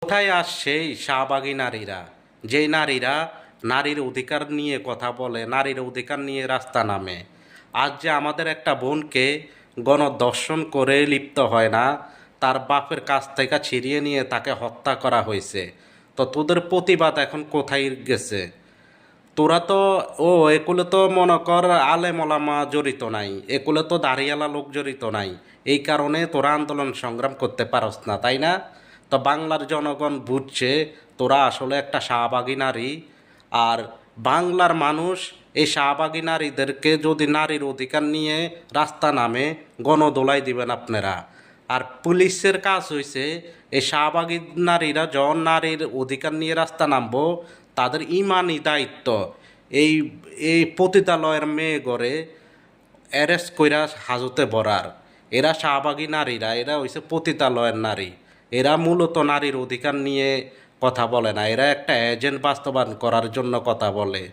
কোথায় আসছে এই শাহবাগী নারীরা, যেই নারীরা নারীর অধিকার নিয়ে কথা বলে, নারীর অধিকার নিয়ে রাস্তা নামে? আজ যে আমাদের একটা বোনকে গণধর্ষণ করে লিপ্ত হয় না, তার বাপের কাছ থেকে ছিনিয়ে নিয়ে তাকে হত্যা করা হয়েছে, তো তোদের প্রতিবাদ এখন কোথায় গেছে? তোরা তো এগুলো তো মনে কর আলেম ওলামা জড়িত নাই, এগুলো তো দাঁড়িয়ালা লোক জড়িত নাই, এই কারণে তোরা আন্দোলন সংগ্রাম করতে পারস না, তাই না? তো বাংলার জনগণ বুঝছে তোরা আসলে একটা শাহবাগী নারী। আর বাংলার মানুষ এই শাহবাগী নারীদেরকে যদি নারীর অধিকার নিয়ে রাস্তা নামে, গণদোলাই দিবেন আপনারা। আর পুলিশের কাজ হয়েছে এই শাহবাগী নারীরা যখন নারীর অধিকার নিয়ে রাস্তা নামবো, তাদের ইমানই দায়িত্ব এই এই পতিতালয়ের মেয়ে গড়ে অ্যারেস্ট কইরা হাজতে ভরার। এরা শাহবাগী নারীরা, এরা হইছে পতিতালয়ের নারী। এরা মূলত নারীর অধিকার নিয়ে কথা বলে না, এরা একটা এজেন্ট বাস্তবায়ন করার জন্য কথা বলে।